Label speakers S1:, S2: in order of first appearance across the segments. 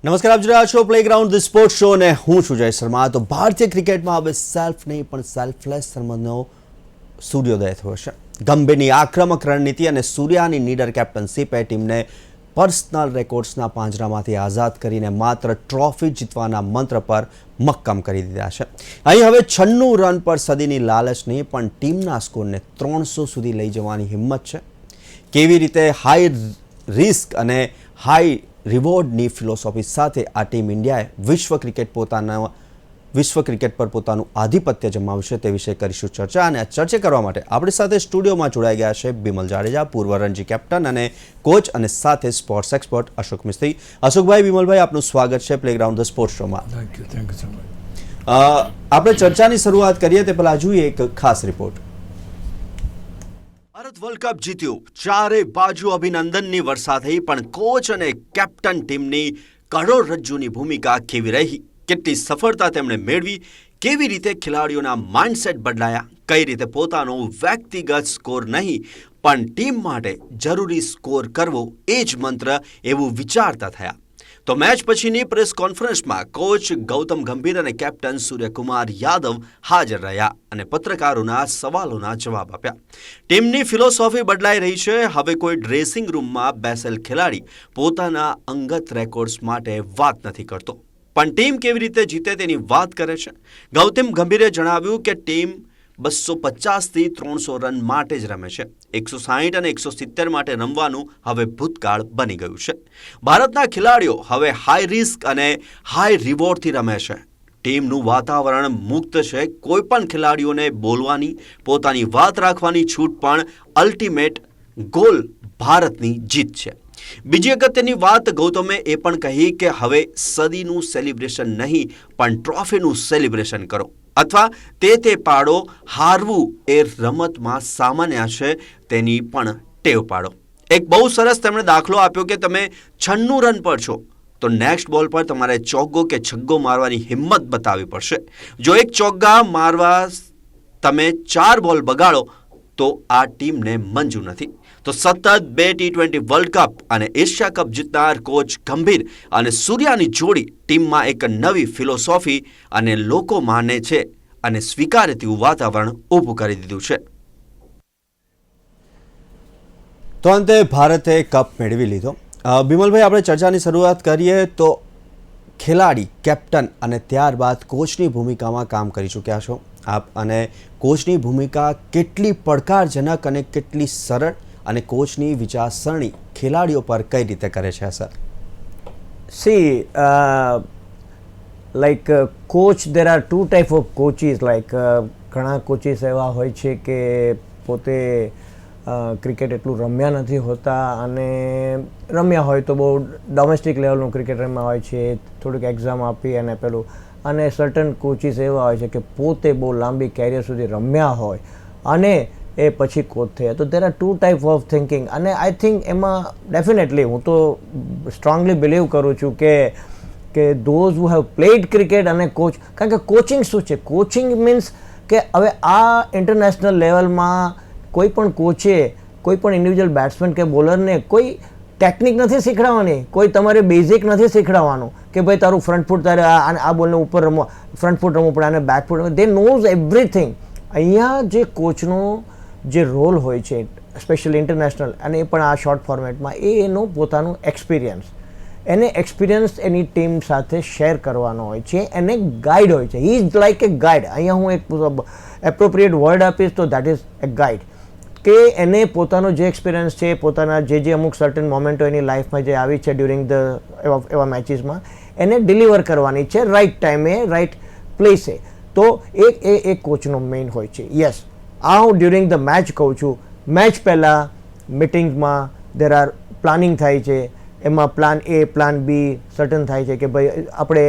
S1: નમસ્કાર, આપ જોઈ રહ્યા છો પ્લેગ્રાઉન્ડ ધ સ્પોર્ટ્સ શો ને હું છું જય શર્મા. તો ભારતીય ક્રિકેટમાં હવે સેલ્ફ નહીં પણ સેલ્ફલેસ રમતનો સૂર્યોદય થયો છે. ગંભીરની આક્રમક રણનીતિ અને સૂર્યાની નીડર કેપ્ટનશીપે ટીમને પર્સનલ રેકોર્ડ્સના પાંજરામાંથી આઝાદ કરીને માત્ર ટ્રોફી જીતવાના મંત્ર પર મક્કમ કરી દીધા છે. અહીં હવે 96 રન પર સદીની લાલચ નહીં પણ ટીમના સ્કોરને 300 સુધી લઈ જવાની હિંમત છે. કેવી રીતે હાઈ રિસ્ક અને હાઈ રિવોર્ડની ફિલોસોફી સાથે આ ટીમ ઇન્ડિયાએ વિશ્વ ક્રિકેટ પર પોતાનું આધિપત્ય જમાવશે તે વિશે કરીશું ચર્ચા. અને આ ચર્ચા કરવા માટે આપણી સાથે સ્ટુડિયોમાં જોડાઈ ગયા છે બિમલ જાડેજા, પૂર્વ રણજી કેપ્ટન અને કોચ, અને સાથે સ્પોર્ટ્સ એક્સપર્ટ અશોક મિસ્ત્રી. અશોકભાઈ, બિમલભાઈ, આપનું સ્વાગત છે પ્લેગ્રાઉન્ડ ધ સ્પોર્ટ્સ શોમાં.
S2: Thank you so much.
S1: આપણે ચર્ચાની શરૂઆત કરીએ તે પહેલા જોઈએ એક ખાસ રિપોર્ટ. ભારત વર્લ્ડ કપ જીત્યું, ચારે બાજુ અભિનંદનની વર્ષા થઈ, પણ કોચ અને કેપ્ટન ટીમની કરોડરજ્જુની ભૂમિકા કેવી રહી, કેટલી સફળતા તેમણે મેળવી, કેવી રીતે ખેલાડીઓના માઇન્ડસેટ બદલાયા, કઈ રીતે પોતાનો વ્યક્તિગત સ્કોર નહીં પણ ટીમ માટે જરૂરી સ્કોર કરવો એ જ મંત્ર એવું વિચારતા થયા. તો મેચ પછીની પ્રેસ કોન્ફરન્સમાં કોચ ગૌતમ ગંભીર અને કેપ્ટન સૂર્યકુમાર યાદવ હાજર રહ્યા અને પત્રકારોના સવાલોના જવાબ આપ્યા. ટીમની ફિલોસોફી બદલાઈ રહી છે. હવે કોઈ ડ્રેસિંગ રૂમમાં બેસેલ ખેલાડી પોતાના અંગત રેકોર્ડ્સ માટે વાત નથી કરતો, પણ ટીમ કેવી રીતે જીતે તેની વાત કરે છે. ગૌતમ ગંભીરે જણાવ્યું કે ટીમ 250થી 300 રન માટે જ રમે છે. 160 અને 170 માટે રમવાનું હવે ભૂતકાળ બની ગયું છે. ભારતના ખેલાડીઓ હવે હાઈ રિસ્ક અને હાઈ રિવોર્ડથી રમે છે. ટીમનું વાતાવરણ મુક્ત છે. કોઈ પણ ખેલાડીઓને બોલવાની, પોતાની વાત રાખવાની છૂટ, પણ અલ્ટિમેટ ગોલ ભારતની જીત છે. બીજી અગત્યની વાત ગૌતમે એ પણ કહી કે હવે સદીનું સેલિબ્રેશન નહીં પણ ટ્રોફીનું સેલિબ્રેશન કરો, અથવા તે પાડો. હારવું એ રમતમાં સામાન્ય છે, તેની પણ ટેવ પાડો. એક બહુ સરસ તેમણે દાખલો આપ્યો કે તમે 96 રન પર છો તો નેક્સ્ટ બોલ પર તમારે ચોગ્ગો કે છગ્ગો મારવાની હિંમત બતાવવી પડશે. જો એક ચોગ્ગા મારવા તમે 4 બોલ બગાડો તો આ ટીમને મંજૂર નથી. તો સતત 2 T20 વર્લ્ડ કપ અને એશિયા કપ જીતનાર કોચ ગંભીર અને સૂર્યાની જોડી ટીમમાં એક નવી ફિલોસોફી અને લોકો માને છે અને સ્વીકારે તેવું વાતાવરણ ઊભું કરી દીધું છે. તો અંતે ભારતે કપ મેળવી લીધો. બિમલભાઈ, આપણે ચર્ચાની શરૂઆત કરીએ તો ખેલાડી, કેપ્ટન અને ત્યારબાદ કોચની ભૂમિકામાં કામ કરી ચૂક્યા છો આપ, અને કોચની ભૂમિકા કેટલી પડકારજનક અને કેટલી સરળ, અને કોચની વિચારસરણી ખેલાડીઓ પર કઈ રીતે કરે છે અસર?
S2: See, coach, there are two type of coaches. ઘણા કોચિસ એવા હોય છે કે પોતે ક્રિકેટ એટલું રમ્યા નથી હોતા, અને રમ્યા હોય તો બહુ ડોમેસ્ટિક લેવલનું ક્રિકેટ રમ્યા હોય છે, થોડીક એક્ઝામ આપી અને પેલું. અને સર્ટન કોચિસ એવા હોય છે કે પોતે બહુ લાંબી કેરિયર સુધી રમ્યા હોય અને એ પછી કોચ થયા. તો there are two type of thinking, અને આઈ થિંક એમાં ડેફિનેટલી હું તો સ્ટ્રોંગલી બિલીવ કરું છું કે those who have played cricket અને કોચ, કારણ કે કોચિંગ શું છે? કોચિંગ મીન્સ કે હવે આ ઇન્ટરનેશનલ લેવલમાં કોઈ પણ કોચે કોઈ પણ ઇન્ડિવિજ્યુઅલ બેટ્સમેન કે બોલરને કોઈ ટેકનિક નથી શીખડાવવાની, કોઈ તમારે બેઝિક નથી શીખડાવવાનું કે ભાઈ તારું ફ્રન્ટ ફૂટ, તારે આ બોલને ઉપર રમવો, ફ્રન્ટ ફૂટ રમવું પડે અને બેક ફૂટ. દે નોઝ એવરીથિંગ. અહીંયા જે કોચનો જે રોલ હોય છે સ્પેશિયલી ઇન્ટરનેશનલ, અને એ પણ આ શોર્ટ ફોર્મેટમાં, એનો પોતાનું એક્સપિરિયન્સ, એને એક્સપિરિયન્સ એની ટીમ સાથે શેર કરવાનો હોય છે, એને ગાઈડ હોય છે. He is like A guide. અહીંયા હું એક એપ્રોપ્રિએટ વર્ડ આપીશ તો દેટ ઇઝ એ ગાઈડ, કે એને પોતાનો જે એક્સપિરિયન્સ છે, પોતાના જે અમુક સર્ટન મોમેન્ટો એની લાઈફમાં જે આવી છે ડ્યુરિંગ ધ એવા મેચીસમાં, એને ડિલિવર કરવાની છે રાઈટ ટાઈમે, રાઈટ પ્લેસે. તો એ કોચનો મેઇન હોય છે. યસ, આ હું ડ્યુરિંગ ધ મેચ કહું છું. મેચ પહેલાં મિટિંગ્સમાં દેર આર પ્લાનિંગ થાય છે, એમાં પ્લાન એ, પ્લાન બી સર્ટન થાય છે કે ભાઈ આપણે,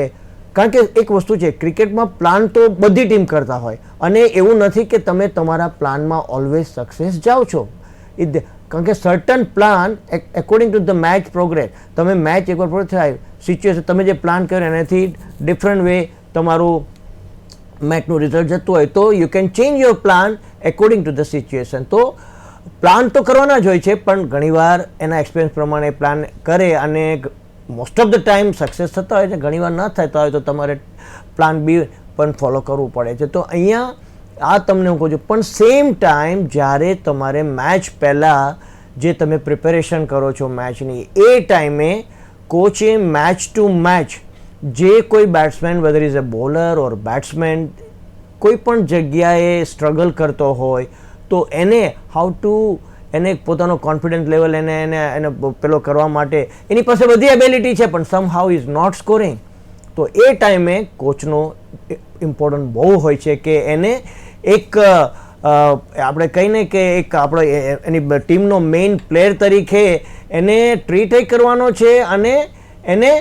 S2: કારણ કે એક વસ્તુ છે ક્રિકેટમાં, પ્લાન તો બધી ટીમ કરતા હોય, અને એવું નથી કે તમે તમારા પ્લાનમાં ઓલવેઝ સક્સેસ જાઓ છો. કારણ કે certain plan according to the match progress, તમે મેચ એકવાર પૂરો થાય, સિચ્યુએશન તમે જે પ્લાન કર્યો એનાથી ડિફરન્ટ વે તમારું મેચનું રિઝલ્ટ જતું હોય તો you can change your plan according to the situation. તો પ્લાન તો કરવાના જ હોય છે, પણ ઘણીવાર એના એક્સપિરિયન્સ પ્રમાણે પ્લાન કરે અને most of the time success થતા હોય છે, ઘણીવાર ન થતા હોય તો તમારે પ્લાન બી પણ ફોલો કરવું પડે છે. તો અહીંયા આ તમને હું કહું છું, પણ સેમ ટાઈમ જ્યારે તમારે મેચ પહેલાં જે તમે પ્રિપેરેશન કરો છો મેચની, એ ટાઈમે કોચે મેચ ટુ મેચ જે કોઈ batsman, whether is a bowler or batsman, કોઈ પણ જગ્યાએ સ્ટ્રગલ કરતો હોય તો એને હાઉ ટુ, એને પોતાનો કોન્ફિડન્સ લેવલ એને પેલો કરવા માટે એની પાસે બધી એબિલિટી છે પણ સમ હાઉ ઇઝ નોટ સ્કોરિંગ. તો એ ટાઈમે કોચનો ઇમ્પોર્ટન્ટ બહુ હોય છે કે એને એક આપણે કહીને કે એક આપણો એની ટીમનો મેઇન પ્લેયર તરીકે એને ટ્રીટ કરવાનો છે અને એને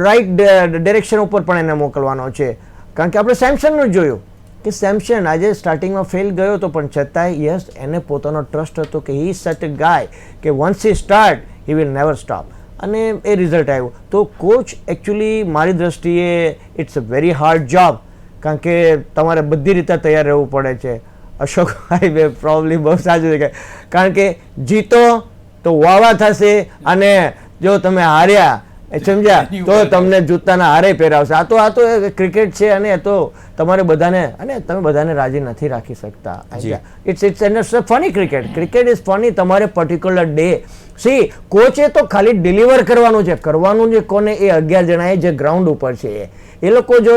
S2: રાઈટ ડિરેક્શન ઉપર પણ એને મોકલવાનો છે. કારણ કે આપણે સેમસનનું જોયું કે સેમસન આજે સ્ટાર્ટિંગમાં ફેલ ગયો હતો પણ છતાંય યસ, એને પોતાનો ટ્રસ્ટ હતો કે હી સચ અ ગાય કે once he start he will never stop, અને એ રિઝલ્ટ આવ્યું. તો કોચ એકચ્યુઅલી મારી દ્રષ્ટિએ it's a very hard job, કારણ કે તમારે બધી રીતે તૈયાર રહેવું પડે છે. અશોકભાઈ પ્રોબ્લી બહુ સાચું છે, કારણ કે જીતો તો વાવા થશે અને જો તમે હાર્યા સમજ્યા તો તમને જૂતાના હારે પહેરાવશે. આ તો ક્રિકેટ છે અને એ તો તમારે બધાને, અને તમે બધાને રાજી નથી રાખી શકતા. It's funny cricket is funny. તમારે પર્ટિક્યુલર ડે સી કોચે તો ખાલી ડિલિવર કરવાનું છે કોને, એ 11 જણાએ જે ગ્રાઉન્ડ ઉપર છે એ લોકો જો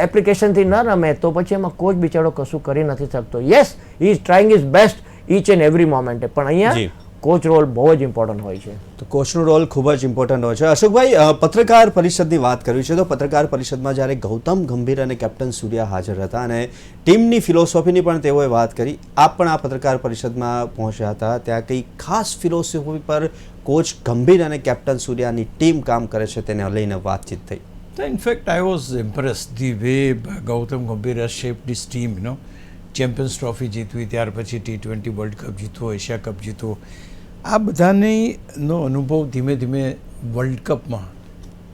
S2: એપ્લિકેશનથી ન રમે તો પછી એમાં કોચ બિચારો કશું કરી નથી શકતો. Yes, he is trying is best each and every મોમેન્ટે, પણ અહીંયા કોચ રોલ બહુ જ ઇમ્પોર્ટન્ટ હોય છે.
S1: તો કોચનો રોલ ખૂબ જ ઇમ્પોર્ટન્ટ હોય છે. અશોકભાઈ, પત્રકાર પરિષદની વાત કરવી છે તો પત્રકાર પરિષદમાં જ્યારે ગૌતમ ગંભીર અને કેપ્ટન સૂર્યા હાજર હતા અને ટીમની ફિલોસોફીની પણ તેઓએ વાત કરી, આપ પણ આ પત્રકાર પરિષદમાં પહોંચ્યા હતા, ત્યાં કઈ ખાસ ફિલોસોફી પર કોચ ગંભીર અને કેપ્ટન સૂર્યાની ટીમ કામ કરે છે તેને લઈને વાતચીત થઈ?
S3: In fact I was impressed the way Gautam Gambhir has shaped his team. Champions trophy જીતવી, ત્યાર પછી T20 વર્લ્ડ કપ જીતવો, એશિયા કપ જીતવો, આ બધાનો અનુભવ ધીમે ધીમે વર્લ્ડ કપમાં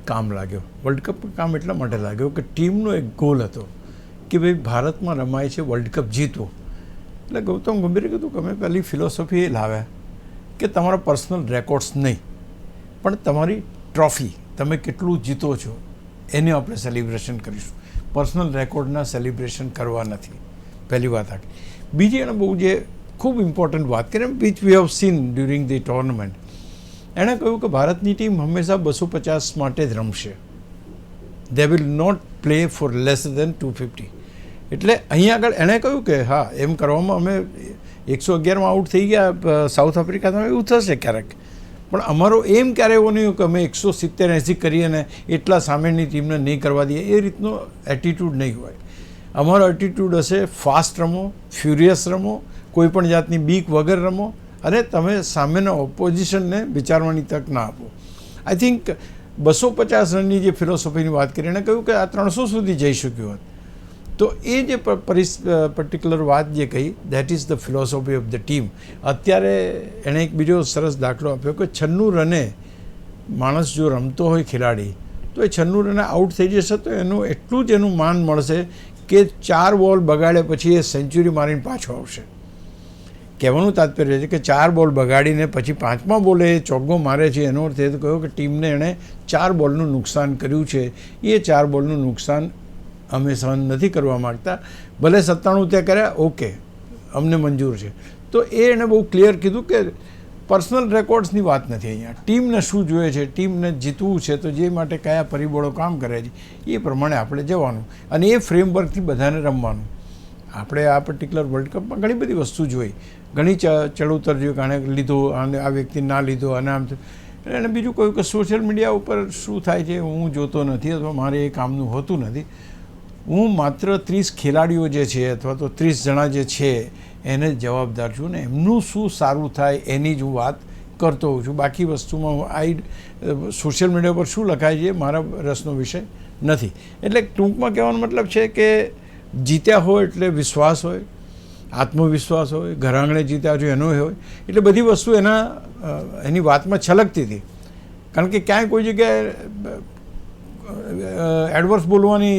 S3: કામ લાગ્યો. વર્લ્ડ કપમાં કામ એટલા માટે લાગ્યો કે ટીમનો એક ગોલ હતો કે ભાઈ ભારતમાં રમાય છે વર્લ્ડ કપ જીતવો. એટલે ગૌતમ ગંભીરે કીધું કે અમે પહેલી ફિલોસોફી એ લાવ્યા કે તમારા પર્સનલ રેકોર્ડ્સ નહીં પણ તમારી ટ્રોફી, તમે કેટલું જીતો છો એને આપણે સેલિબ્રેશન કરીશું. પર્સનલ રેકોર્ડના સેલિબ્રેશન કરવા નથી, પહેલી વાત આ. બીજી એણે બહુ જે ખૂબ ઇમ્પોર્ટન્ટ વાત કરી, which we have seen during the tournament, એણે કહ્યું કે ભારતની ટીમ હંમેશા 250 માટે જ રમશે. They will not play for less than 250. એટલે અહીંયા આગળ એણે કહ્યું કે હા, એમ કરવામાં અમે 111માં આઉટ થઈ ગયા સાઉથ આફ્રિકામાં, એવું થશે ક્યારેક, પણ અમારો એમ ક્યારે એવો નહીં કે અમે 170-80 કરીએ ને એટલા સામેની ટીમને નહીં કરવા દઈએ, એ રીતનો એટીટ્યૂડ નહીં હોય. અમારો એટીટ્યૂડ હશે ફાસ્ટ રમો, ફ્યુરિયસ રમો, કોઈ પણ જાતની બીક વગર રમો અને તમે સામેના ઓપોઝિશનને વિચારવાની તક ના આપો. આઈ થિંક 250 રનની જે ફિલોસોફીની વાત કરી, એણે કહ્યું કે આ 300 સુધી જઈ શક્યું હોત. તો એ જે પર્ટિક્યુલર વાત જે કહી, that is the philosophy of the team. અત્યારે એણે એક બીજો સરસ દાખલો આપ્યો કે 96 રને માણસ જો રમતો હોય ખેલાડી, તો એ 96 રને આઉટ થઈ જશે તો એનું એટલું જ એનું માન મળશે કે 4 બોલ બગાડે પછી એ સેન્ચુરી મારીને પાછો આવશે. કહેવાનું તાત્પર્ય છે કે 4 બોલ બગાડીને પછી 5મા બોલે એ ચોગ્ગો મારે છે, એનો અર્થ એ કહ્યો કે ટીમને એણે 4 બોલનું નુકસાન કર્યું છે. એ 4 બોલનું નુકસાન અમે સહન નથી કરવા માગતા, ભલે 97 ત્યાં કર્યા, ઓકે, અમને મંજૂર છે. તો એ એણે બહુ ક્લિયર કીધું કે પર્સનલ રેકોર્ડ્સની વાત નથી અહીંયા, ટીમને શું જોઈએ છે, ટીમને જીતવું છે તો જે માટે કયા પરિબળો કામ કરે છે એ પ્રમાણે આપણે જવાનું અને એ ફ્રેમવર્કથી બધાને રમવાનું. આપણે આ પર્ટિક્યુલર વર્લ્ડ કપમાં ઘણી બધી વસ્તુ જોઈ, ઘણી ચડઉતર જોઈ, આને લીધો અને આ વ્યક્તિ ના લીધો અને આમ. એને બીજું કહ્યું કે સોશિયલ મીડિયા ઉપર શું થાય છે હું જોતો નથી અથવા મારે એ કામનું હોતું નથી. હું માત્ર 30 ખેલાડીઓ જે છે અથવા તો 30 જણા જે છે એને જ જવાબદાર છું ને એમનું શું સારું થાય એની જ હું વાત કરતો હોઉં છું. બાકી વસ્તુમાં સોશિયલ મીડિયા પર શું લખાય છે મારા રસનો વિષય નથી. એટલે ટૂંકમાં કહેવાનો મતલબ છે કે જીત્યા હોય એટલે વિશ્વાસ હોય, આત્મવિશ્વાસ હોય, ઘરાંગણે જીત્યા છો એનો હોય, એટલે બધી વસ્તુ એની વાતમાં છલકતી હતી. કારણ કે ક્યાંય કોઈ જગ્યાએ એડવર્સ બોલવાની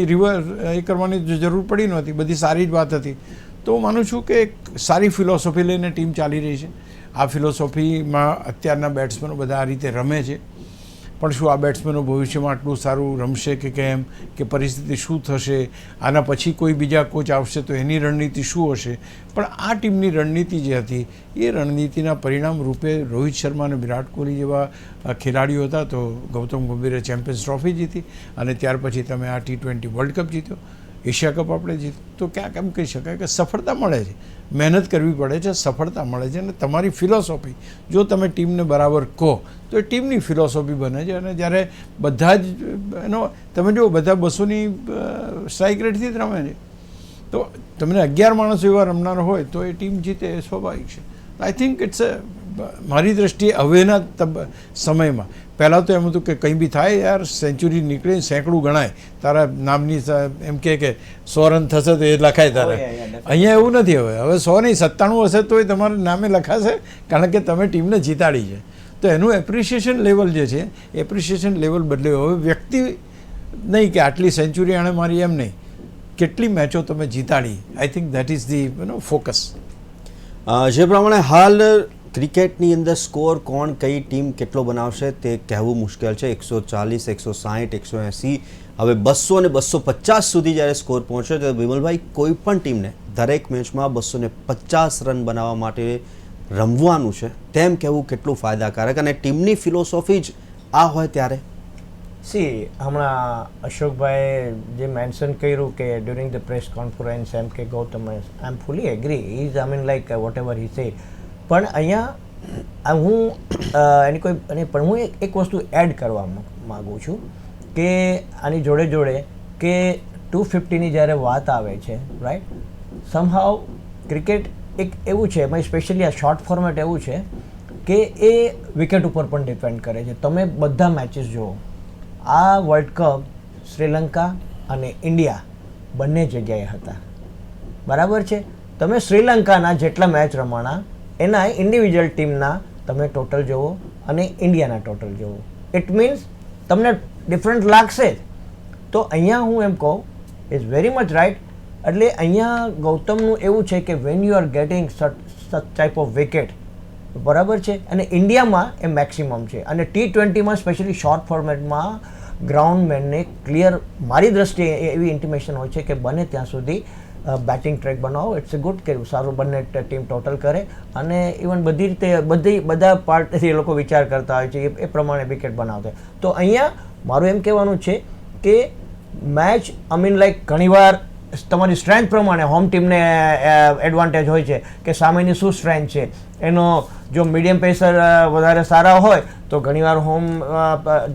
S3: એ કરવાની જરૂર પડી નહોતી, બધી સારી જ વાત હતી. તો હું માનું છું કે એક સારી ફિલોસોફી લઈને ટીમ ચાલી રહી છે. આ ફિલોસોફીમાં અત્યારના બેટ્સમેનો બધા આ રીતે રમે છે. પણ શું આ બેટ્સમેનો ભવિષ્યમાં આટલું સારું રમશે કે કેમ, કે પરિસ્થિતિ શું થશે, આના પછી કોઈ બીજા કોચ આવશે તો એની રણનીતિ શું હશે. પણ આ ટીમની રણનીતિ જે હતી એ રણનીતિના પરિણામ રૂપે રોહિત શર્મા અને વિરાટ કોહલી જેવા ખેલાડીઓ હતા તો ગૌતમ ગંભીરે ચેમ્પિયન્સ ટ્રોફી જીતી અને ત્યાર પછી તમે આ T20 વર્લ્ડ કપ જીત્યો, એશિયા કપ આપણે જીત્યું. તો ક્યાંક એમ કહી શકાય કે સફળતા મળે છે, મહેનત કરવી પડે છે, સફળતા મળે છે. અને તમારી ફિલોસોફી જો તમે ટીમને બરાબર કહો તો એ ટીમની ફિલોસોફી બને છે. અને જ્યારે બધા જ એનો તમે જો બધા 200ની સ્ટ્રાઇક રેટથી જ રમે છે તો તમને 11 માણસો એવા રમનાર હોય તો એ ટીમ જીતે એ સ્વાભાવિક છે. આઈ થિંક ઇટ્સ મારી દ્રષ્ટિએ હવેના સમયમાં પહેલાં તો એમ હતું કે કંઈ બી થાય યાર, સેન્ચુરી નીકળે 100 ગણાય, તારા નામની એમ કે 100 રન થશે તો એ લખાય તારે. અહીંયા એવું નથી. હવે 100 નહીં 97 હશે તો એ તમારા નામે લખાશે કારણ કે તમે ટીમને જીતાડી છે. તો એનું એપ્રિશિએશન લેવલ જે છે એપ્રિશિએશન લેવલ બદલ્યો. હવે વ્યક્તિ નહીં કે આટલી સેન્ચુરી આણે મારી એમ નહીં, કેટલી મેચો તમે જીતાડી. I think that is the focus.
S1: જે પ્રમાણે હાલ ક્રિકેટની અંદર સ્કોર કોણ કઈ ટીમ કેટલો બનાવશે તે કહેવું મુશ્કેલ છે. 140, 160, 180, હવે 200 અને 250 સુધી જ્યારે સ્કોર પહોંચે તો વિમલભાઈ કોઈ પણ ટીમને દરેક મેચમાં 250 રન બનાવવા માટે રમવાનું છે તેમ કહેવું કેટલું ફાયદાકારક, અને ટીમની ફિલોસોફી જ આ હોય ત્યારે.
S2: હમણાં અશોકભાઈએ જે મેન્શન કર્યું કે ડ્યુરિંગ ધ પ્રેસ કોન્ફરન્સ એમ કે Gautam, I am fully agree, is I mean like what ever he said. પણ અહીંયા પણ હું એક વસ્તુ એડ કરવા માગું છું કે આની જોડે જોડે કે 250ની જ્યારે વાત આવે છે રાઈટ, સમહાઉ ક્રિકેટ એક એવું છે, એમાં સ્પેશિયલી આ શોર્ટ ફોર્મેટ એવું છે કે એ વિકેટ ઉપર પણ ડિપેન્ડ કરે છે. તમે બધા મેચીસ જુઓ, આ વર્લ્ડ કપ શ્રીલંકા અને ઇન્ડિયા બંને જગ્યાએ હતા, બરાબર છે. તમે શ્રીલંકાના જેટલા મેચ રમાણા એના ઇન્ડિવિજ્યુઅલ ટીમના તમે ટોટલ જુઓ અને ઇન્ડિયાના ટોટલ જુઓ, ઇટ મીન્સ તમને ડિફરન્ટ લાગશે જ. તો અહીંયા હું એમ કહું ઇઝ વેરી મચ રાઇટ. એટલે અહીંયા ગૌતમનું એવું છે કે when you are getting such type of wicket, બરાબર છે, અને ઇન્ડિયામાં એ મેક્સિમમ છે. અને T20માં સ્પેશિયલી શોર્ટ ફોર્મેટમાં ગ્રાઉન્ડમેનને ક્લિયર મારી દ્રષ્ટિએ એવી ઇન્ટિમેશન હોય છે કે બને ત્યાં સુધી બેટિંગ ટ્રેક બનાવો. ઇટ્સ એ ગુડ કે સારું બંને ટીમ ટોટલ કરે અને ઇવન બધી રીતે બધા પાર્ટથી એ લોકો વિચાર કરતા હોય છે એ પ્રમાણે વિકેટ બનાવતા. તો અહીંયા મારું એમ કહેવાનું છે કે મેચ આઈ મીન લાઈક ઘણીવાર તમારી સ્ટ્રેન્થ પ્રમાણે હોમ ટીમને એડવાન્ટેજ હોય છે કે સામેની શું સ્ટ્રેન્થ છે એનો. જો મીડિયમ પેસર વધારે સારા હોય તો ઘણીવાર હોમ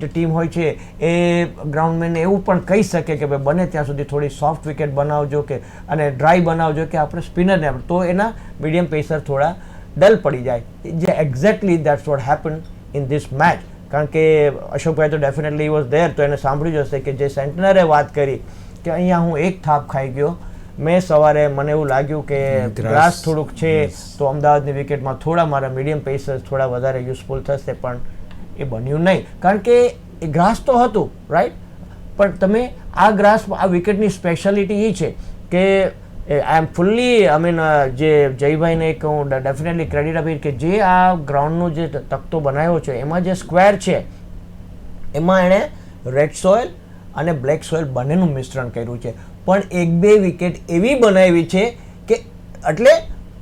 S2: જે ટીમ હોય છે એ ગ્રાઉન્ડમેનને એવું પણ કહી શકે કે ભાઈ બને ત્યાં સુધી થોડી સોફ્ટ વિકેટ બનાવજો કે અને ડ્રાય બનાવજો કે આપણે સ્પિનરને, તો એના મીડિયમ પેસર થોડા ડલ પડી જાય. જે exactly that's what happen in this match. કારણ કે અશોકભાઈ તો ડેફિનેટલી વોઝ ધેર, તો એને સાંભળ્યું જ હશે કે જે સેન્ટનરે વાત કરી કે અહીંયા હું એક થાપ ખાઈ ગયો, મેં સવારે મને એવું લાગ્યું કે ગ્રાસ થોડુંક છે તો અમદાવાદની વિકેટમાં થોડા મારા મીડિયમ પેસર્સ થોડા વધારે યુઝફુલ થશે, પણ એ બન્યું નહીં. કારણ કે એ ગ્રાસ તો હતું રાઈટ, પણ તમે આ ગ્રાસ આ વિકેટની સ્પેશિયાલિટી એ છે કે આઈ એમ ફુલ્લી આઈ મીન જે જયભાઈને એક હું ડેફિનેટલી ક્રેડિટ આપીશ કે જે આ ગ્રાઉન્ડનો જે તખતો બનાવ્યો છે એમાં જે સ્ક્વેર છે એમાં એણે રેડ સોઇલ અને બ્લેક સોઇલ બંનેનું મિશ્રણ કર્યું છે. પણ 1-2 વિકેટ એવી બનાવી છે કે એટલે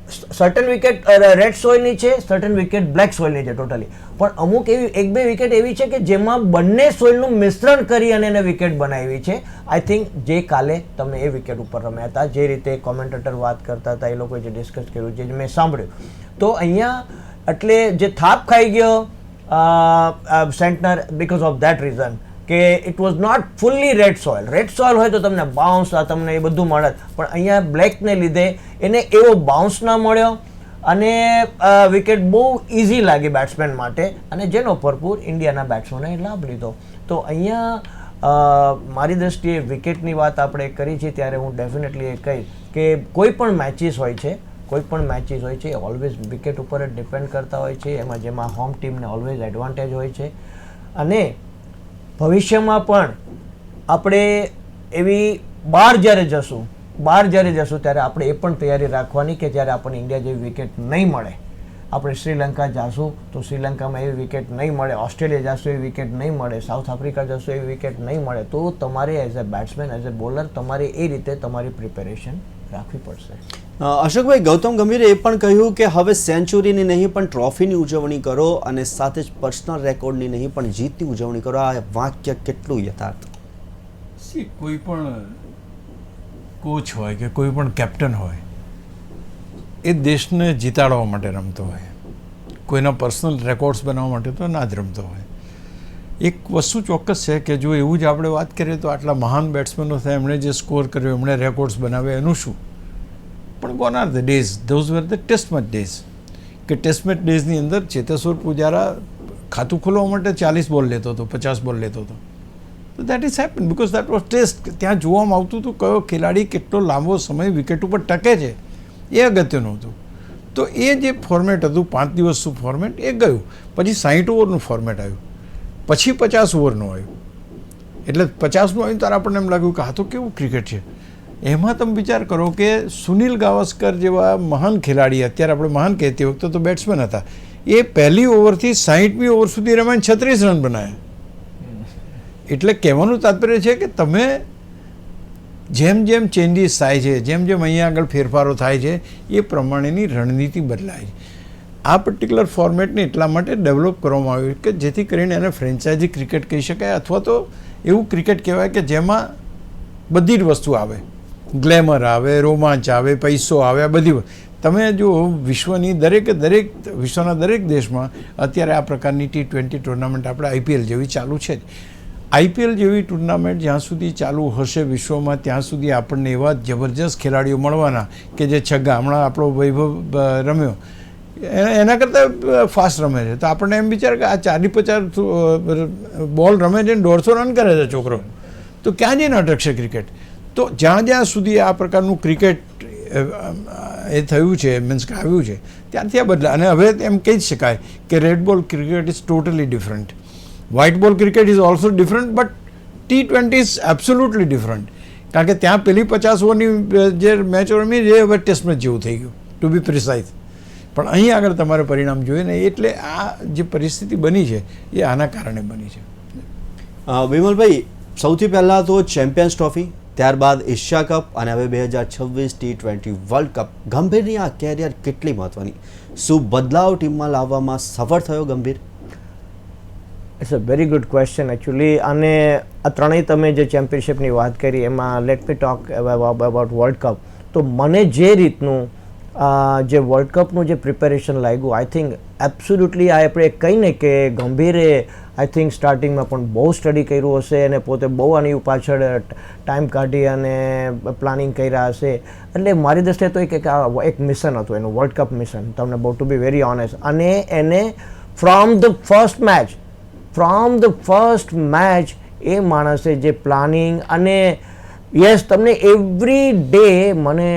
S2: સર્ટન વિકેટ રેડ સોઇલની છે, સર્ટન વિકેટ બ્લેક સોઇલની છે ટોટલી, પણ અમુક એવી 1-2 વિકેટ એવી છે કે જેમાં બંને સોઇલનું મિશ્રણ કરી અને એને વિકેટ બનાવી છે. આઈ થિંક જે કાલે તમે એ વિકેટ ઉપર રમ્યા હતા, જે રીતે કોમેન્ટેટર વાત કરતા હતા, એ લોકોએ જે ડિસ્કસ કર્યું, જે મેં સાંભળ્યું, તો અહીંયા એટલે જે થાપ ખાઈ ગયો Santner because of that reason કે it was not fully red soil. Red soil હોય તો તમને બાઉન્સ તમને એ બધું મળે, પણ અહીંયા બ્લેકને લીધે એને એવો બાઉન્સ ના મળ્યો અને વિકેટ બહુ ઇઝી લાગી બેટ્સમેન માટે, અને જેનો ભરપૂર ઇન્ડિયાના બેટ્સમેને લાભ લીધો. તો અહીંયા મારી દ્રષ્ટિએ વિકેટની વાત આપણે કરી છે ત્યારે હું ડેફિનેટલી એ કહીશ કે કોઈ પણ મેચીસ હોય છે, કોઈ પણ મેચીસ હોય છે ઓલવેઝ વિકેટ ઉપર જ ડિપેન્ડ કરતા હોય છે, એમાં જેમાં હોમ ટીમને ઓલવેઝ એડવાન્ટેજ હોય છે. અને ભવિષ્યમાં પણ આપણે એવી બહાર જ્યારે જશું ત્યારે આપણે એ પણ તૈયારી રાખવાની કે જ્યારે આપણને ઇન્ડિયા જેવી વિકેટ નહીં મળે આપણે શ્રીલંકા જાશું તો શ્રીલંકામાં એવી વિકેટ નહીં મળે, ઓસ્ટ્રેલિયા જશું એવી વિકેટ નહીં મળે, સાઉથ આફ્રિકા જશું એવી વિકેટ નહીં મળે. તો તમારે as a batsman, as a bowler તમારે એ રીતે તમારી પ્રિપેરેશન રાખવી પડશે.
S1: અશોકભાઈ, ગૌતમ ગંભીરે એ પણ કહ્યું કે હવે સેન્ચુરીની નહીં પણ ટ્રોફીની ઉજવણી કરો અને સાથે જ પર્સનલ રેકોર્ડની નહીં પણ જીતની ઉજવણી કરો. આ વાક્ય કેટલું યથાર્થ?
S3: કોઈ પણ કોચ હોય કે કોઈ પણ કેપ્ટન હોય એ દેશને જીતાડવા માટે રમતો હોય, કોઈના પર્સનલ રેકોર્ડ્સ બનાવવા માટે તો ના જ રમતો હોય. એક વસ્તુ ચોક્કસ છે કે જો એવું જ આપણે વાત કરીએ તો આટલા મહાન બેટ્સમેનો થયા, એમણે જે સ્કોર કર્યો, એમણે રેકોર્ડ્સ બનાવ્યા, એનું શું? પણ gone are the days, those were the test match days. કે ટેસ્ટ મેચ ડેઝની અંદર ચેતેશ્વર પૂજારા ખાતું ખોલવા માટે 40 બોલ લેતો હતો, 50 બોલ લેતો હતો. તો that is happen because that was test. ત્યાં જોવામાં આવતું હતું કયો ખેલાડી કેટલો લાંબો સમય વિકેટ ઉપર ટકે છે, એ અગત્યનું હતું. તો એ જે ફોર્મેટ હતું 5 દિવસનું ફોર્મેટ એ ગયું. પછી 60 ઓવરનું ફોર્મેટ આવ્યું, પછી 50 ઓવરનું આવ્યું. એટલે 50નું આવ્યું ત્યારે આપણને એમ લાગ્યું કે આ તો કેવું ક્રિકેટ છે. એમાં તમે વિચાર કરો કે સુનિલ ગાવસ્કર જેવા મહાન ખેલાડી, અત્યારે આપણે મહાન કહેતી વખતે તો બેટ્સમેન હતા, એ પહેલી ઓવરથી 60મી ઓવર સુધી રમાઈને 36 રન બનાવ્યા. એટલે કહેવાનું તાત્પર્ય છે કે તમે જેમ જેમ ચેન્જીસ થાય છે, જેમ જેમ અહીંયા આગળ ફેરફારો થાય છે, એ પ્રમાણેની રણનીતિ બદલાય છે. આ પર્ટિક્યુલર ફોર્મેટને એટલા માટે ડેવલપ કરવામાં આવ્યું કે જેથી કરીને એને ફ્રેન્ચાઇઝી ક્રિકેટ કહી શકાય, અથવા તો એવું ક્રિકેટ કહેવાય કે જેમાં બધી જ વસ્તુ આવે, ગ્લેમર આવે, રોમાંચ આવે, પૈસો આવે, આ બધી. તમે જો વિશ્વના દરેક દેશમાં અત્યારે આ પ્રકારની T20 ટુર્નામેન્ટ આપણે IPL જેવી ચાલુ છે જ. IPL જેવી ટુર્નામેન્ટ જ્યાં સુધી ચાલુ હશે વિશ્વમાં, ત્યાં સુધી આપણને એવા જબરજસ્ત ખેલાડીઓ મળવાના કે જે છગ્ગા, હમણાં આપણો વૈભવ રમ્યો એના કરતાં ફાસ્ટ રમે છે. તો આપણને એમ વિચાર કે આ 40-50 બોલ રમે છે, 150 રન કરે છે છોકરો, તો ક્યાં જઈને અટકશે ક્રિકેટ? તો જ્યાં જ્યાં સુધી આ પ્રકારનું ક્રિકેટ એ થયું છે, મીન્સ કે આવ્યું છે, ત્યારથી આ બદલા. અને હવે એમ કહી જ શકાય કે રેડ બોલ cricket is totally different, white બોલ cricket is also different, but T20 is absolutely different. કારણ કે ત્યાં પેલી 50 ઓવરની જે મેચો રમી એ હવે ટેસ્ટ મેચ જેવું થઈ ગયું, ટુ બી પ્રિસાઇઝ. પણ અહીં આગળ તમારે પરિણામ જોઈએ ને, એટલે આ જે પરિસ્થિતિ બની છે એ આના કારણે બની છે.
S1: વિમલભાઈ, સૌથી પહેલાં તો ચેમ્પિયન્સ ટ્રોફી, ત્યારબાદ એશિયા કપ અને હવે 2026 T20 વર્લ્ડ કપ. ગંભીરની આ કેરિયર કેટલી મહત્વની? શું બદલાવ ટીમમાં લાવવામાં સફળ થયો Gambhir?
S2: It's a very good question actually. અને આ ત્રણેય તમે જે ચેમ્પિયનશિપની વાત કરી એમાં let me talk about world cup. તો મને જે રીતનું જે વર્લ્ડ કપનું જે પ્રિપેરેશન લાગ્યું, આઈ થિંક એબ્સોલ્યુટલી આપણે કહીને કે ગંભીરે આઈ થિંક સ્ટાર્ટિંગમાં પણ બહુ સ્ટડી કર્યું હશે અને પોતે બહુ આની પાછળ ટાઈમ કાઢી અને પ્લાનિંગ કર્યા હશે. એટલે મારી દૃષ્ટિએ તો એક મિશન હતું એનું, વર્લ્ડ કપ મિશન, તમને બહુ ટુ બી વેરી ઓનેસ્ટ. અને એને ફ્રોમ ધ ફર્સ્ટ મેચ એ માણસે જે પ્લાનિંગ અને યસ, તમને એવરી ડે મને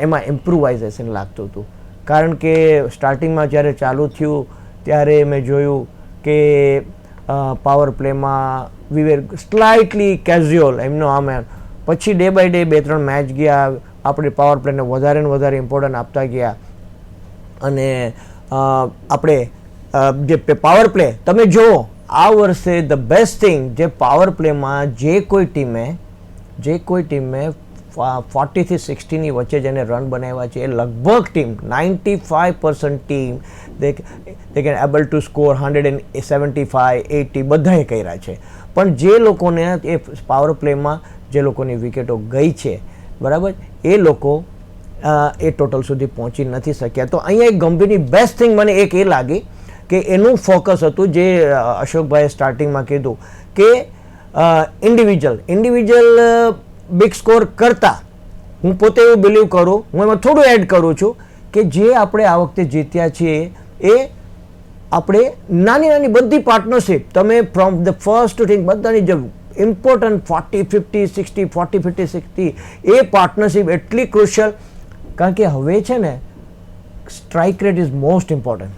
S2: એમાં ઇમ્પ્રુવાઇઝેશન લાગતું હતું. કારણ કે સ્ટાર્ટિંગમાં જ્યારે ચાલુ થયું ત્યારે મેં જોયું કે પાવર પ્લેમાં વી વેર સ્લાઇટલી કેઝ્યુઅલ એમનો આમે. પછી ડે બાય ડે 2-3 મેચ ગયા, આપણે પાવર પ્લેને વધારે ને વધારે ઇમ્પોર્ટન્ટ આપતા ગયા. અને આપણે જે પાવર પ્લે તમે જુઓ, આ વર્ષે ધ બેસ્ટ થિંગ જે પાવર પ્લેમાં જે કોઈ ટીમે 40 થી 60 ની વચ્ચે જેને રન બનાવ્યા છે, એ લગભગ team 95% team they can able to score 175, 80 બધાએ કર્યા છે. પણ જે લોકોને એ પાવર પ્લેમાં જે લોકોની વિકેટો ગઈ છે, બરાબર, એ લોકો એ ટોટલ સુધી પહોંચી નથી શક્યા. તો અહીંયા એક ગંભીરની બેસ્ટ થિંગ મને એક એ લાગી કે એનું ફોકસ હતું જે અશોકભાઈએ સ્ટાર્ટિંગમાં કીધું કે ઇન્ડિવિજ્યુઅલ બિગ સ્કોર કરતાં હું પોતે એવું બિલીવ કરું, હું એમાં થોડું એડ કરું છું કે જે આપણે આ વખતે જીત્યા છીએ એ આપણે નાની બધી પાર્ટનરશિપ, તમે from the first two thing બધાની જે ઇમ્પોર્ટન્ટ 40-50-60 40-50-60 એ પાર્ટનરશિપ એટલી ક્રુશિયલ. કારણ કે હવે છે ને strike rate is most important.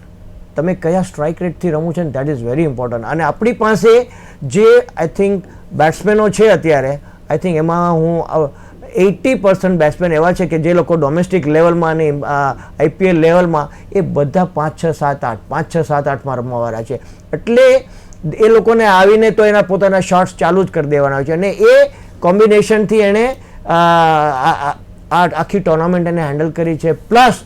S2: તમે કયા સ્ટ્રાઇક રેટથી રમવું છે ને દેટ ઇઝ વેરી ઇમ્પોર્ટન્ટ. અને આપણી પાસે જે આઈ થિંક બેટ્સમેનો છે અત્યારે, આઈ થિંક એમાં હું 80% બેટ્સમેન એવા છે કે જે લોકો ડોમેસ્ટિક લેવલમાં અને IPL લેવલમાં એ બધા 5, 6, 7, 8માં રમવાવાળા છે. એટલે એ લોકોને આવીને તો એના પોતાના શોટ્સ ચાલુ જ કરી દેવાના હોય છે અને એ કોમ્બિનેશનથી એણે આખી ટુર્નામેન્ટ એને હેન્ડલ કરી છે. પ્લસ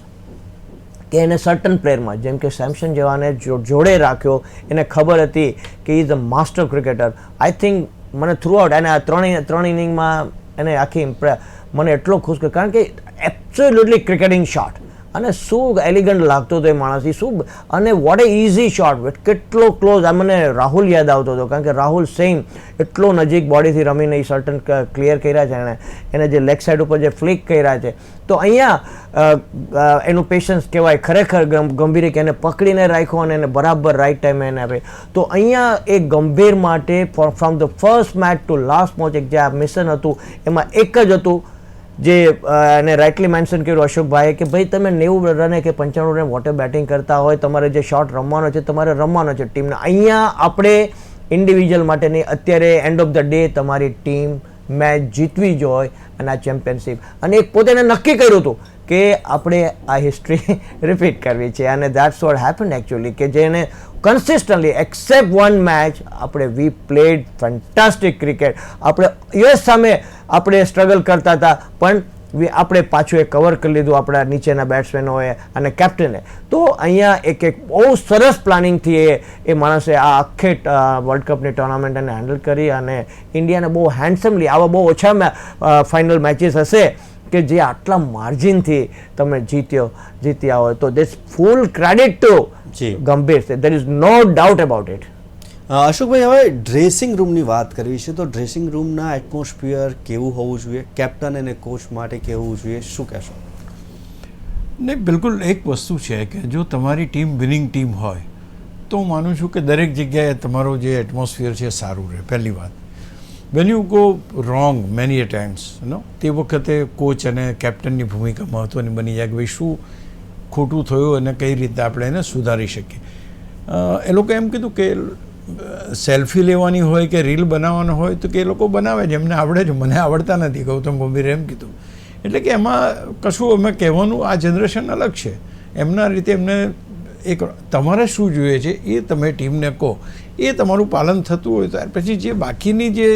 S2: કે એને સર્ટન પ્લેયરમાં જેમ કે સેમસન જેવાને જોડે રાખ્યો, એને ખબર હતી કે is a master cricketer. I think મને થ્રુઆઉટ એને આ ત્રણ ઇનિંગમાં એને આખી મને એટલો ખુશ કર્યો કારણ કે એબ્સોલ્યુટલી ક્રિકેટિંગ શોટ અને શું એલિગન્ટ લાગતો હતો એ માણસથી, શું અને વોટ એ ઇઝી શોટ, કેટલો ક્લોઝ. આ મને રાહુલ યાદ આવતો હતો કારણ કે રાહુલ સેમ એટલો નજીક બોડીથી રમીને એ સર્ટન ક્લિયર કર્યા છે એને જે લેગ સાઈડ ઉપર જે ફ્લિક કર્યા છે. તો અહીંયા એનું પેશન્સ કહેવાય ખરેખર ગંભીરે કે એને પકડીને રાખ્યો અને એને બરાબર રાઈટ ટાઈમે એને આપે. તો અહીંયા એ ગંભીર માટે from the first match two last match જે આ મિશન હતું એમાં એક જ હતું જે એને રાઇટલી મેન્શન કર્યું અશોકભાઈએ કે ભાઈ તમે 90 રને કે 95 રને વોટર બેટિંગ કરતા હોય, તમારે જે શોટ રમવાનો છે તમારે રમવાનો છે ટીમને. અહીંયા આપણે ઇન્ડિવિજ્યુઅલ માટે નહીં, અત્યારે એન્ડ ઓફ ધ ડે તમારી ટીમ મેચ જીતવી જ હોય અને આ ચેમ્પિયનશિપ અને એક પોતે એને નક્કી કર્યું હતું કે આપણે આ હિસ્ટ્રી રિપીટ કરવી છે અને દેટ્સ વોટ હેપન એકચ્યુઅલી કે જેને કન્સિસ્ટન્ટલી એક્સેપ્ટ વન મેચ આપણે વી પ્લેડ ફેન્ટાસ્ટિક ક્રિકેટ. આપણે US સામે આપણે સ્ટ્રગલ કરતા હતા પણ આપણે પાછું એ કવર કરી લીધું આપણા નીચેના બેટ્સમેનોએ અને કેપ્ટને. તો અહીંયા એક બહુ સરસ પ્લાનિંગથી એ માણસે આ આખે વર્લ્ડ કપની ટુર્નામેન્ટને હેન્ડલ કરી અને ઇન્ડિયાને બહુ હેન્ડસમલી આવા બહુ ઓછા ફાઇનલ મેચીસ હશે કે જે આટલા માર્જિનથી તમે જીત્યા હોય. તો this full credit to Gambhir છે, there is no doubt about it.
S1: Ashokbhai, હવે ડ્રેસિંગ રૂમની વાત કરવી છે તો ડ્રેસિંગ રૂમના એટમોસ્ફિયર કેવું હોવું જોઈએ, કેપ્ટન અને કોચ માટે કેવું જોઈએ, શું કહેશો?
S3: નહીં, બિલકુલ એક વસ્તુ છે કે જો તમારી ટીમ વિનિંગ ટીમ હોય તો હું માનું છું કે દરેક જગ્યાએ તમારો જે એટમોસ્ફિયર છે સારું રહે. પહેલી વાત, when you go wrong many a times તે વખતે કોચ અને કેપ્ટનની ભૂમિકા મહત્ત્વની બની જાય કે ભાઈ શું ખોટું થયું અને કઈ રીતે આપણે એને સુધારી શકીએ. એ લોકો એમ કીધું કે સેલ્ફી લેવાની હોય કે રીલ બનાવવાનો હોય તો કે એ લોકો બનાવે છે, એમને આવડે છે, મને આવડતા નથી, ગૌતમ ગંભીરે એમ કીધું. એટલે કે એમાં કશું અમે કહેવાનું, આ જનરેશન અલગ છે, એમના રીતે એમને એક તમારે શું જોઈએ છે એ તમે ટીમને કહો, એ તમારું પાલન થતું હોય ત્યાર પછી જે બાકીની જે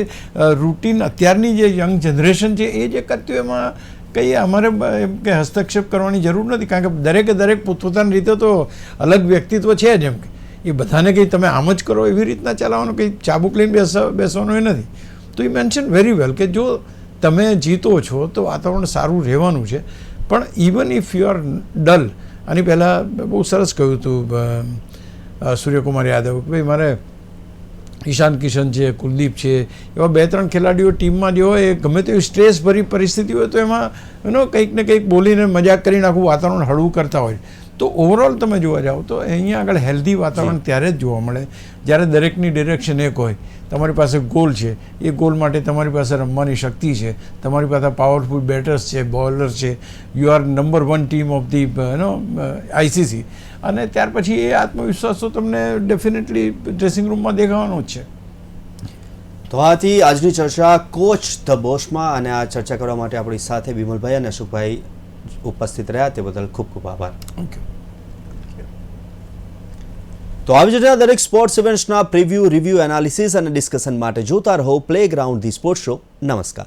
S3: રૂટીન અત્યારની જે યંગ જનરેશન છે એ જે કરતી હોય એમાં કંઈ અમારે એમ કે હસ્તક્ષેપ કરવાની જરૂર નથી કારણ કે દરેકે પોતપોતાની રીતે તો અલગ વ્યક્તિત્વ છે જ. એમ કે એ બધાને કંઈ તમે આમ જ કરો એવી રીતના ચલાવવાનું, કંઈ ચાબુક લઈને બેસવાનું એ નથી. તો એ મેન્શન વેરી વેલ કે જો તમે જીતો છો તો વાતાવરણ સારું રહેવાનું છે, પણ even if you are dull. આની પહેલાં બહુ સરસ કહ્યું હતું સૂર્યકુમાર યાદવ, ભાઈ મારે ઈશાન કિશન છે, કુલદીપ છે, એવા 2-3 ખેલાડીઓ ટીમમાં જે હોય એ ગમે તેવી સ્ટ્રેસભરી પરિસ્થિતિ હોય તો એમાં કંઈક ને કંઈક બોલીને મજાક કરીને આખું વાતાવરણ હળવું કરતા હોય. તો ઓવરઓલ તમે જોવા જાઓ તો અહીંયા આગળ હેલ્ધી વાતાવરણ ત્યારે જ જોવા મળે જ્યારે દરેકની ડિરેક્શન એક હોય. તમારી પાસે ગોલ છે, એ ગોલ માટે તમારી પાસે રમવાની શક્તિ છે, તમારી પાસે પાવરફુલ બેટર્સ છે, બોલર છે, you are number 1 team of the ICC, અને ત્યાર પછી એ આત્મવિશ્વાસ તો તમને ડેફિનેટલી ડ્રેસિંગ રૂમમાં દેખાવાનો જ છે.
S1: તો આથી આજની ચર્ચા કોચ ધ બોસમાં, અને આ ચર્ચા કરવા માટે આપણી સાથે વિમલભાઈ અને અશોકભાઈ ઉપસ્થિત રહ્યા, તે બદલ ખૂબ ખૂબ આભાર.
S3: Thank you.
S1: તો આવી જ રીતે દરેક સ્પોર્ટ્સ ઇવેન્ટ્સના પ્રિવ્યૂ, રિવ્યૂ, એનાલિસિસ અને ડિસ્કશન માટે જોતા રહો પ્લેગ્રાઉન્ડ ધી સ્પોર્ટ્સ શો. નમસ્કાર.